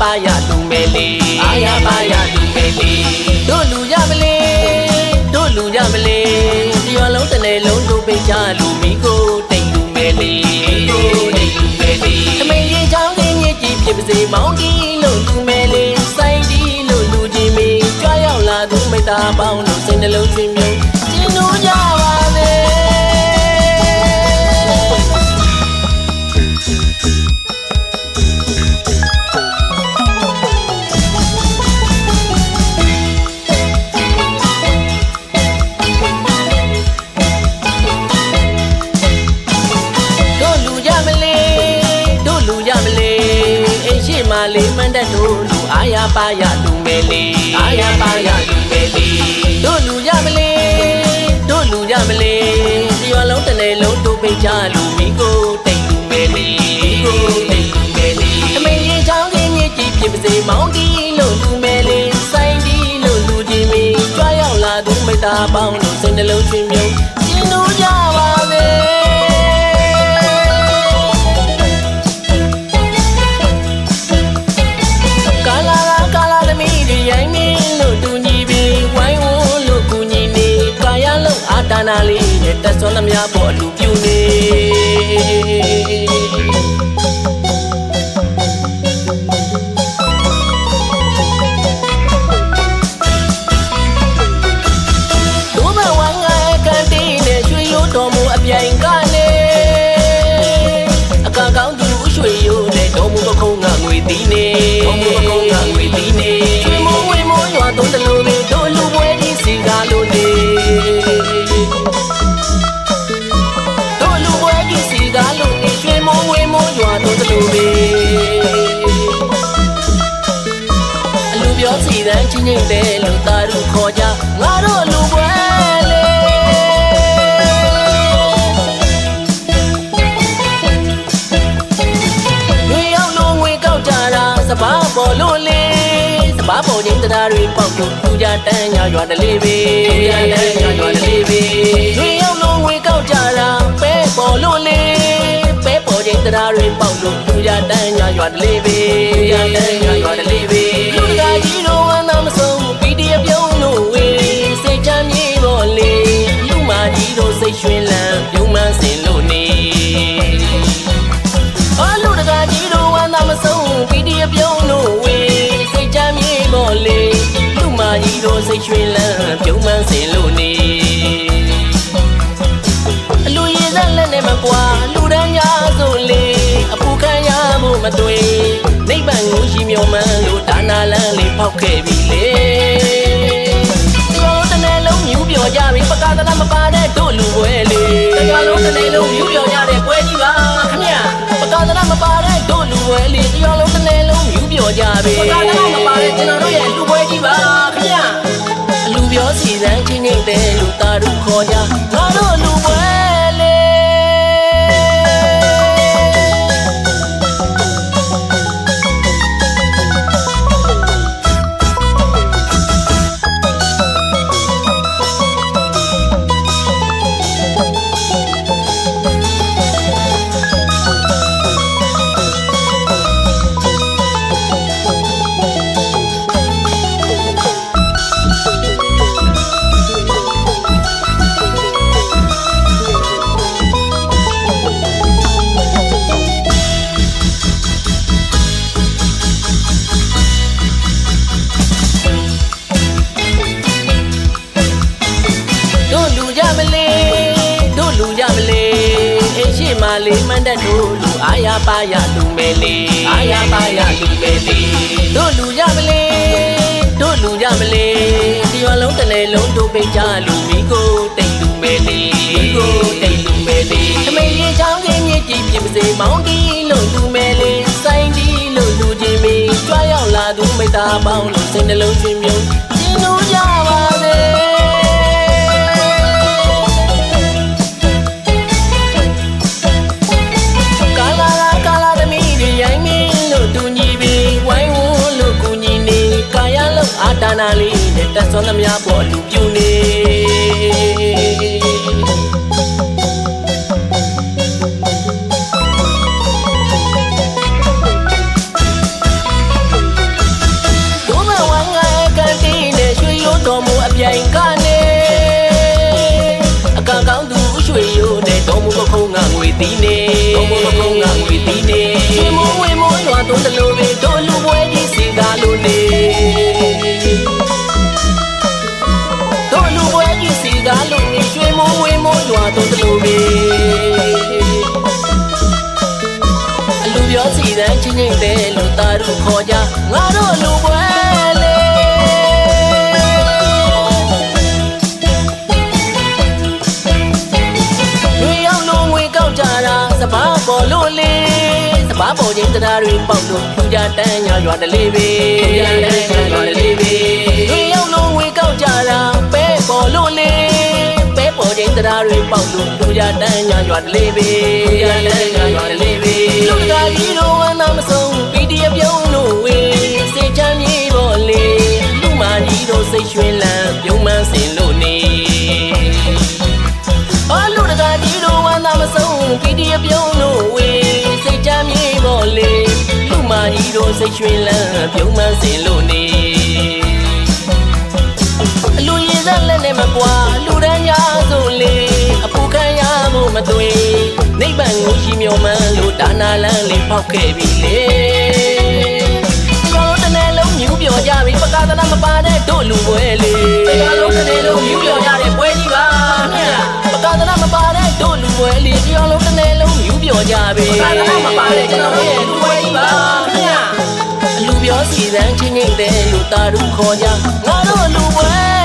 ပါရလူမဲလေးအာရပါရလူမဲလေးတို့လူရမလေးတို့လူရမလေးဒီရွာလုံးတစ်နယ်လုံးတို့ပိတ်ချလူမိကိုတိတ်လူမဲလေးကိုတိတ်လူမဲလေးသမီးရင်ချောင်းချင်းမြစ်ကြီးဖြစ်ပါစေမောင်တီလို့လူမဲလေးဆိုင်တီလို့လူကြီးမင်းကြွားရောက်လာသူမိသားပေါင်းတို့စိတ်နှလုံးချင်းမြုံကျင်းတို့ကြပါစေလေးမန်းတဲ့တို့လူအာရပါရလူမဲလေးအာရပါရလူမဲလေးတို့လူရမလေးတို့လူရမလေးဒီရွာလုံးတစ်နယ်လုံးတို့ပိတ်ချလူမိကိုတိတ်လူမဲလေးကိုတိတ်လူမဲလေးသမီးရင်ချောင်းချင်းမြစ်ကြီးဖြစ်ပါစေမောင်တီလို့လူမဲလေးဆိုင်တီလို့လူကြီးမင်းကြွားရောက်လာသူမိသားပေါင်းတို့စိတ်နှလုံးချင်းမြုံကျင်းတို့ကြပါစေဒါနာလေးနဲ့တက်စောနှမပေါ်လူပြူနေဒုဘဝငါကန်တီးနဲ့ရွှေရိုးတော်မူအပြိုင်ကနေအကကောင်းသူရွှေရိုးနဲ့တော်မူပခုံးကငွေတီးနေတော်မူပခုံးကငွေတီးနေရွှေမိုးဝေမိုးရွာသုံးတလုံးလေးတို့လူပွဲကြီးစီကားလို့နေအလူပြောစီတန်းချင်းချင်းတဲ့လူသားတို့ခေါ်ကြငါတို့လူပွဲလေငွေရောက်လို့ငွေကောက်ကြတာစပားပေါ်လို့လေစပားပေါ်ချင်းတရားတွေပေါက်လို့သူကြတန်းညရွာတလေးပဲသူကြတန်းညရွာတလေးပဲငွေရောက်လို့ငွေကောက်ကြတာပဲပေါ်လို့လေပဲပေါ်ချင်းတရားတွေပေါက်လို့သူကြတန်းညရွာတလေးပဲသူကြတန်းညရွာတလေးပဲလူတကာကြီးတို့ဝမ်းသာမဆုံးပီတီအပြုံးလို့ဝေးစိတ်ချမ်းမြေပေါ်လေလူမကြီးတို့စိတ်ရွှင်လန်းပြုံးမှန်းစင်လို့နေအော်လူတကာကြီးတို့ဝမ်းသာမဆုံးပီတီအပြုံးလို့ဝေးစိတ်ချမ်းမြေပေါ်လေလူမကြီးတို့စိတ်ရွှင်လန်းပြုံးမှန်းစင်လို့နေအလူရည်စက်လက်နဲ့မကွာလူတန်းများဆိုလေအပူခံရဖို့မတွေ့နိဗ္ဗာန်ကိုရှိမြော်မှန်းလို့ဒါနာလန်းလေးဖောက်ခဲ့ပြီလေတရားလုံးတစ်နယ်လုံးမြူးပြော်ကြပြီပကားတနာမပါတဲ့တို့လူပွဲလေတရားလုံးတစ်နယ်လုံးမြူးပြော်ကြတဲ့ပွဲကြီးပါခင်ဗျပကားတနာမပါတဲ့တို့လူပွဲလေတရားလုံးတစ်နယ်လုံးမြူးပြော်ကြပြီပကားတနာမပါတဲ့ကျွန်တော်တို့ရဲ့လူပွဲကြီးပါခင်ဗျအလူပြောစီစမ်းချင်းချင်းတဲ့လူသားတို့ခေါ်ကြငါတို့လူပွဲလေးမန်းတဲ့တို့လူအာရပါရလူမဲလေးအာရပါရလူမဲလေးတို့လူရမလေးတို့လူရမလေးဒီရွာလုံးတစ်နယ်လုံးတို့ပိတ်ချလူမိကိုတိတ်လူမဲလေးမိကိုတိတ်လူမဲလေးသမီးရင်ချောင်းချင်းမြစ်ကြီးဖြစ်ပါစေမောင်တီလို့လူမဲလေးဆိုင်တီလို့လူကြီးမင်းကြွားရောက်လာသူမိသားပေါင်းလို့စိတ်နှလုံးချင်းမြုံကျင်းတို့ကြပါစေဒါနာလေးနဲ့တက်စောနှမပေါ်လူပြူနေ ခေါ်ကြငါတို့လူပွဲလေတွေရောက်လို့ငွေကောက်ကြတာစပားပေါ်လို့လေစပားပေါ်ချင်းတရားတွေပေါက်လို့သူကြတန်းညာရွာတလေးပဲသူကြတန်းညာရွာတလေးပဲတွေရောက်လို့ငွေကောက်ကြတာပဲပေါ်လို့လေပဲပေါ်ချင်းတရားတွေပေါက်လို့သူကြတန်းညာရွာတလေးပဲသူကြတန်းညာရွာတလေးပဲလူကကြီးတို့ဝမ်းသာမဆုံး PDF ပြုံးလို့ဝေးစိတ်ချမ်းမြေပေါ်လေလူမကြီးတို့စိတ်ရွှင်လန်းပြုံးမှန်းစင်လို့နေအလူတကာကြီးတို့ဝမ်းသာမဆုံး PDF ပြုံးလို့ဝေးစိတ်ချမ်းမြေပေါ်လေလူမကြီးတို့စိတ်ရွှင်လန်းပြုံးမှန်းစင်လို့နေအလူရည်စားလက်နဲ့မကွာလူတန်းညာဆိုလေအပူခံရဖို့မသွေနိဗ္ဗာန်ကိုရှိမြော်မှန်းလို့ဒါနာလန်းလေးပေါက်ခဲ့ပြီလေတရားလုံးတစ်နယ်လုံးမြူးပြော်ကြပြီပကာသနာမပါတဲ့တို့လူပွဲလေတရားလုံးတစ်နယ်လုံးမြူးပြော်ကြတဲ့ပွဲကြီးပါပကာသနာမပါတဲ့တို့လူပွဲလေတရားလုံးတစ်နယ်လုံးမြူးပြော်ကြပြီပကာသနာမပါတဲ့ကျွန်တော်ရဲ့လူပွဲကြီးပါအလူပြောစီတန်းချင်းချင်းတဲ့လူသားတို့ခေါ်ကြငါတို့လူပွဲ